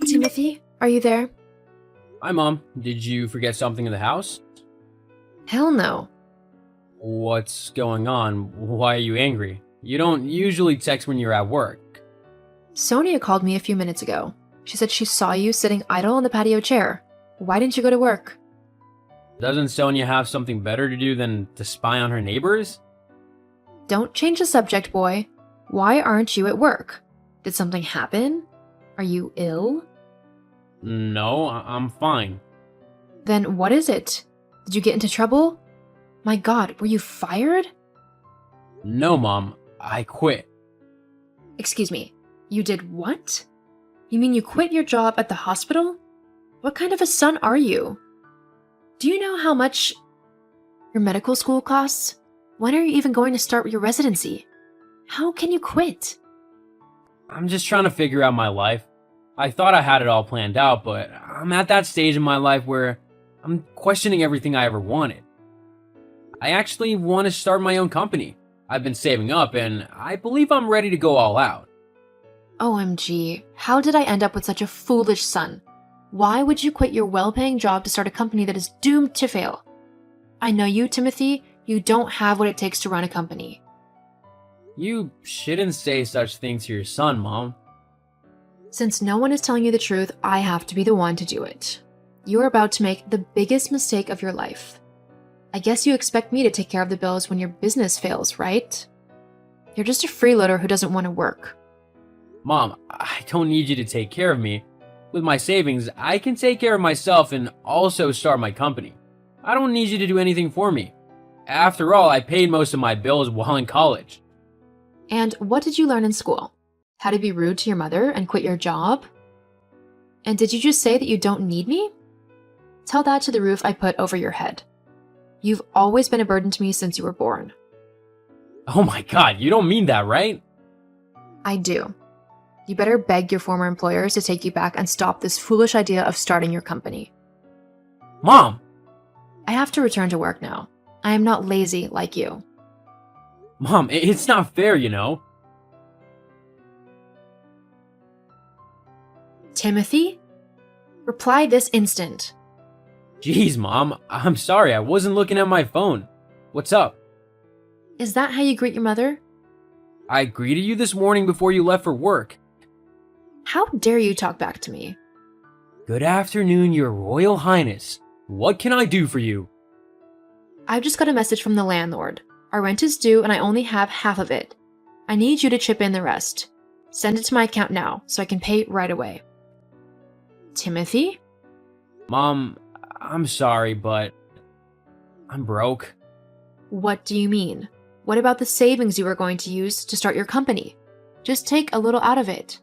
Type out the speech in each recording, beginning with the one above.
Timothy, are you there? Hi, Mom. Did you forget something in the house? Hell no. What's going on? Why are you angry? You don't usually text when you're at work. Sonia called me a few minutes ago. She said she saw you sitting idle on the patio chair. Why didn't you go to work? Doesn't Sonia have something better to do than to spy on her neighbors? Don't change the subject, boy. Why aren't you at work? Did something happen? Are you ill? No, I'm fine. Then what is it? Did you get into trouble? My God, were you fired? No, Mom. I quit. Excuse me, you did what? You mean you quit your job at the hospital? What kind of a son are you? Do you know how much your medical school costs? When are you even going to start your residency? How can you quit? I'm just trying to figure out my life. I thought I had it all planned out, but I'm at that stage in my life where I'm questioning everything I ever wanted. I actually want to start my own company. I've been saving up, and I believe I'm ready to go all out. OMG, how did I end up with such a foolish son? Why would you quit your well-paying job to start a company that is doomed to fail? I know you, Timothy, you don't have what it takes to run a company. You shouldn't say such things to your son, Mom. Since no one is telling you the truth, I have to be the one to do it. You are about to make the biggest mistake of your life. I guess you expect me to take care of the bills when your business fails, right? You're just a freeloader who doesn't want to work. Mom, I don't need you to take care of me. With my savings, I can take care of myself and also start my company. I don't need you to do anything for me. After all, I paid most of my bills while in college. And what did you learn in school? How to be rude to your mother and quit your job? And did you just say that you don't need me? Tell that to the roof I put over your head. You've always been a burden to me since you were born. Oh my God, you don't mean that, right? I do. You better beg your former employers to take you back and stop this foolish idea of starting your company. Mom! I have to return to work now. I am not lazy like you. Mom, it's not fair, you know. Timothy? Reply this instant. Jeez, Mom, I'm sorry, I wasn't looking at my phone. What's up? Is that how you greet your mother? I greeted you this morning before you left for work. How dare you talk back to me? Good afternoon, Your Royal Highness. What can I do for you? I've just got a message from the landlord. Our rent is due and I only have half of it. I need you to chip in the rest. Send it to my account now so I can pay right away. Timothy? Mom, I'm sorry, but I'm broke. What do you mean? What about the savings you were going to use to start your company? Just take a little out of it.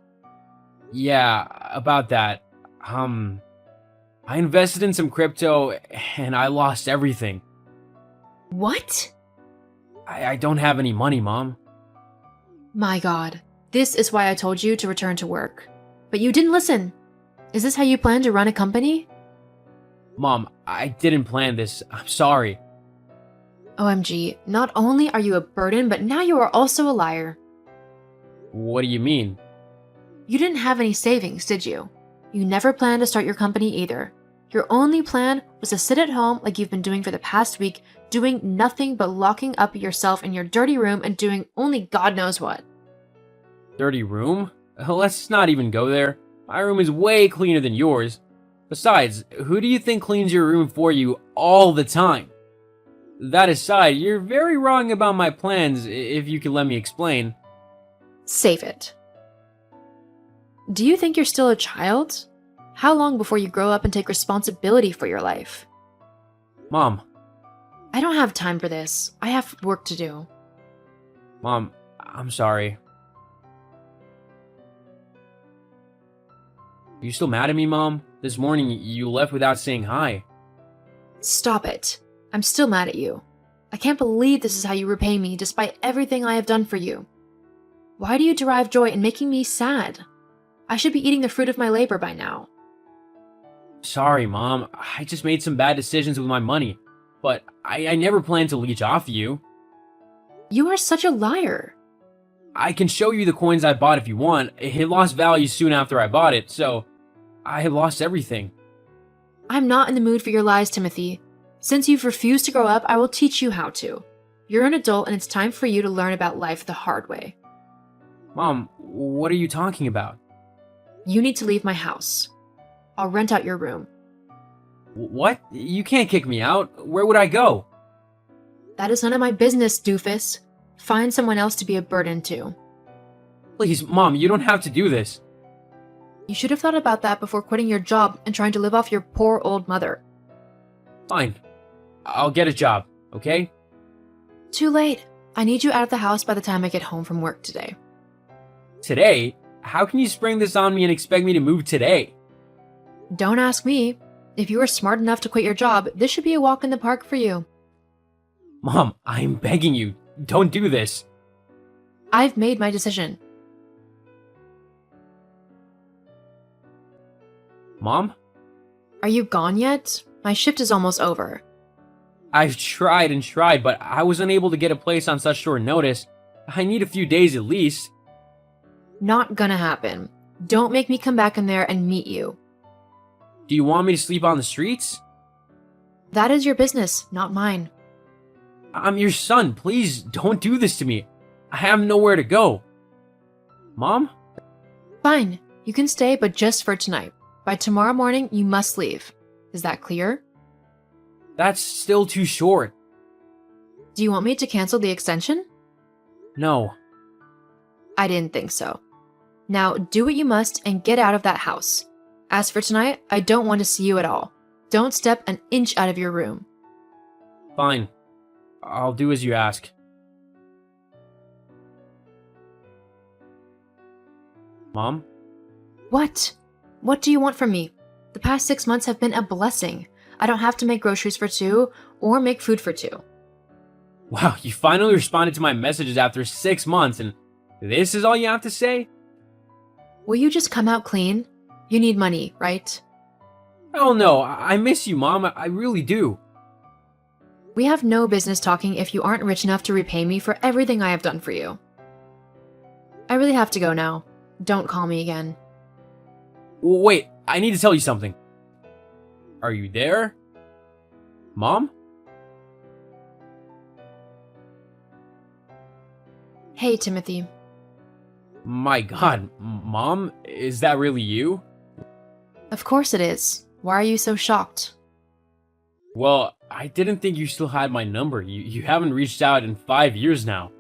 Yeah, about that. I invested in some crypto and I lost everything. What? I don't have any money, Mom. My God, this is why I told you to return to work. But you didn't listen. Is this how you plan to run a company? Mom, I didn't plan this. I'm sorry. OMG, not only are you a burden, but now you are also a liar. What do you mean? You didn't have any savings, did you? You never planned to start your company either. Your only plan was to sit at home like you've been doing for the past week, doing nothing but locking up yourself in your dirty room and doing only God knows what. Dirty room? Let's not even go there. My room is way cleaner than yours. Besides, who do you think cleans your room for you all the time? That aside, you're very wrong about my plans, if you could let me explain. Save it. Do you think you're still a child? How long before you grow up and take responsibility for your life? Mom. I don't have time for this. I have work to do. Mom, I'm sorry. You still mad at me, Mom? This morning, you left without saying hi. Stop it. I'm still mad at you. I can't believe this is how you repay me despite everything I have done for you. Why do you derive joy in making me sad? I should be eating the fruit of my labor by now. Sorry, Mom. I just made some bad decisions with my money. But I never planned to leech off you. You are such a liar. I can show you the coins I bought if you want. It lost value soon after I bought it, so I lost everything. I'm not in the mood for your lies, Timothy. Since you've refused to grow up, I will teach you how to. You're an adult and it's time for you to learn about life the hard way. Mom, what are you talking about? You need to leave my house. I'll rent out your room. What? You can't kick me out. Where would I go? That is none of my business, doofus. Find someone else to be a burden to. Please, Mom, you don't have to do this. You should have thought about that before quitting your job and trying to live off your poor old mother. Fine. I'll get a job, okay? Too late. I need you out of the house by the time I get home from work today. Today? How can you spring this on me and expect me to move today? Don't ask me. If you are smart enough to quit your job, this should be a walk in the park for you. Mom, I'm begging you. Don't do this. I've made my decision. Mom? Are you gone yet? My shift is almost over. I've tried and tried, but I was unable to get a place on such short notice. I need a few days at least. Not gonna happen. Don't make me come back in there and meet you. Do you want me to sleep on the streets? That is your business, not mine. I'm your son. Please don't do this to me. I have nowhere to go. Mom? Fine, you can stay, but just for tonight. By tomorrow morning, you must leave. Is that clear? That's still too short. Do you want me to cancel the extension? No. I didn't think so. Now, do what you must and get out of that house. As for tonight, I don't want to see you at all. Don't step an inch out of your room. Fine. I'll do as you ask. Mom? What? What do you want from me? The past 6 months have been a blessing. I don't have to make groceries for two or make food for two. Wow, you finally responded to my messages after 6 months, and this is all you have to say? Will you just come out clean? You need money, right? Oh no, I miss you, Mom. I really do. We have no business talking if you aren't rich enough to repay me for everything I have done for you. I really have to go now. Don't call me again. Wait, I need to tell you something. Are you there? Mom? Hey, Timothy. My God, Mom, is that really you? Of course it is. Why are you so shocked? Well, I didn't think you still had my number. You haven't reached out in 5 years now.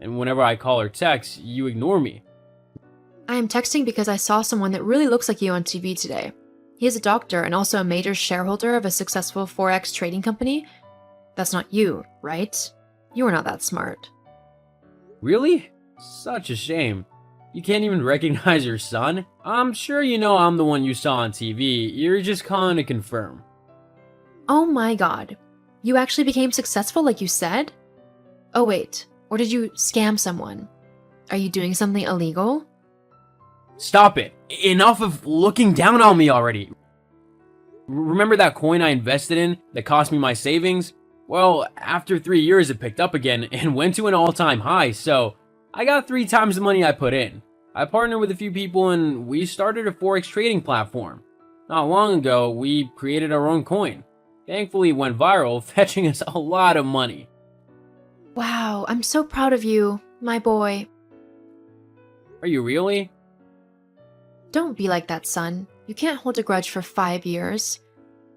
And whenever I call or text, you ignore me. I am texting because I saw someone that really looks like you on TV today. He is a doctor and also a major shareholder of a successful Forex trading company. That's not you, right? You are not that smart. Really? Such a shame. You can't even recognize your son? I'm sure you know I'm the one you saw on TV. You're just calling to confirm. Oh my god. You actually became successful like you said? Oh wait, or did you scam someone? Are you doing something illegal? Stop it. Enough of looking down on me already. Remember that coin I invested in that cost me my savings? Well, after 3 years it picked up again and went to an all-time high, so I got 3 times the money I put in. I partnered with a few people and we started a Forex trading platform. Not long ago, we created our own coin. Thankfully, it went viral, fetching us a lot of money. Wow, I'm so proud of you, my boy. Are you really? Don't be like that, son. You can't hold a grudge for 5 years.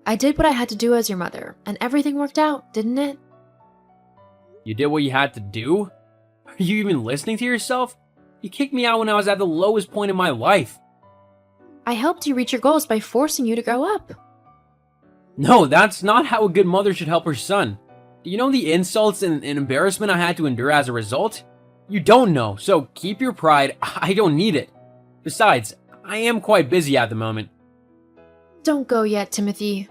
I did what I had to do as your mother, and everything worked out, didn't it? You did what you had to do? Are you even listening to yourself? You kicked me out when I was at the lowest point in my life. I helped you reach your goals by forcing you to grow up. No, that's not how a good mother should help her son. Do you know the insults and embarrassment I had to endure as a result? You don't know, so keep your pride. I don't need it. Besides, I am quite busy at the moment. Don't go yet, Timothy.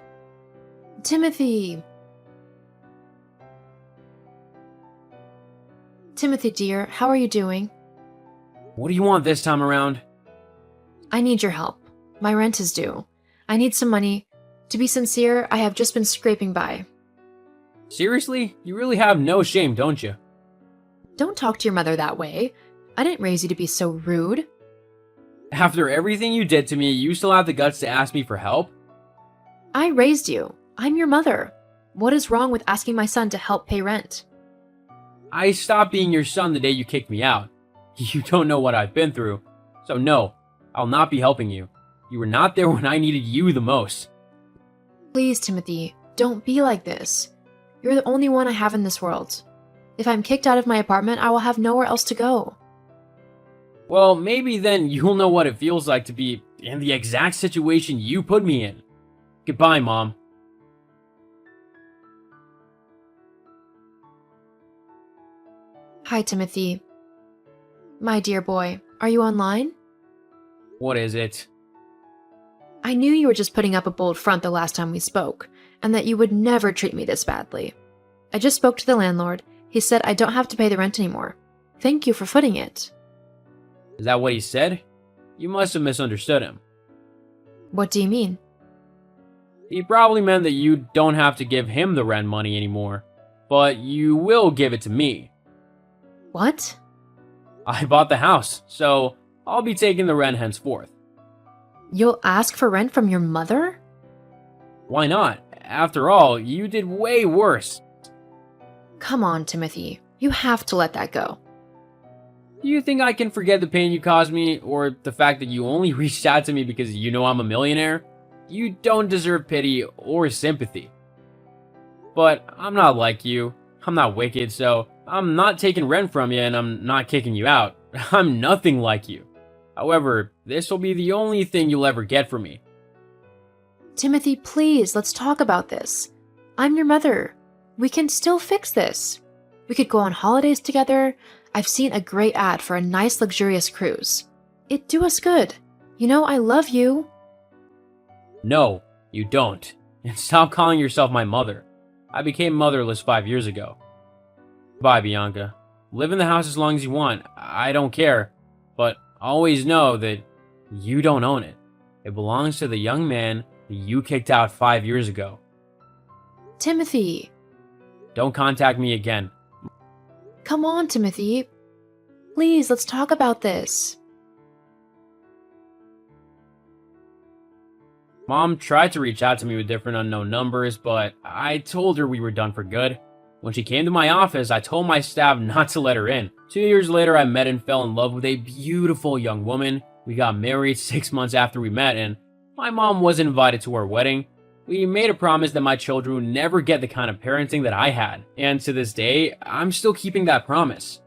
Timothy! Timothy, dear, how are you doing? What do you want this time around? I need your help. My rent is due. I need some money. To be sincere, I have just been scraping by. Seriously? You really have no shame, don't you? Don't talk to your mother that way. I didn't raise you to be so rude. After everything you did to me, you still have the guts to ask me for help? I raised you. I'm your mother. What is wrong with asking my son to help pay rent? I stopped being your son the day you kicked me out. You don't know what I've been through. So no, I'll not be helping you. You were not there when I needed you the most. Please, Timothy, don't be like this. You're the only one I have in this world. If I'm kicked out of my apartment, I will have nowhere else to go. Well, maybe then you'll know what it feels like to be in the exact situation you put me in. Goodbye, Mom. Hi, Timothy. My dear boy, are you online? What is it? I knew you were just putting up a bold front the last time we spoke, and that you would never treat me this badly. I just spoke to the landlord. He said I don't have to pay the rent anymore. Thank you for footing it. Is that what he said? You must have misunderstood him. What do you mean? He probably meant that you don't have to give him the rent money anymore, but you will give it to me. What? I bought the house, so I'll be taking the rent henceforth. You'll ask for rent from your mother? Why not? After all, you did way worse. Come on, Timothy. You have to let that go. Do you think I can forget the pain you caused me, or the fact that you only reached out to me because you know I'm a millionaire? You don't deserve pity or sympathy. But I'm not like you. I'm not wicked, so I'm not taking rent from you and I'm not kicking you out. I'm nothing like you. However, this will be the only thing you'll ever get from me. Timothy, please, let's talk about this. I'm your mother. We can still fix this. We could go on holidays together. I've seen a great ad for a nice, luxurious cruise. It'd do us good. You know, I love you. No, you don't. And stop calling yourself my mother. I became motherless 5 years ago. Bye, Bianca. Live in the house as long as you want. I don't care. But always know that you don't own it. It belongs to the young man that you kicked out 5 years ago. Timothy. Don't contact me again. Come on, Timothy. Please, let's talk about this. Mom tried to reach out to me with different unknown numbers, but I told her we were done for good. When she came to my office, I told my staff not to let her in. 2 years later, I met and fell in love with a beautiful young woman. We got married 6 months after we met, and my mom wasn't invited to our wedding. We made a promise that my children would never get the kind of parenting that I had, and to this day, I'm still keeping that promise.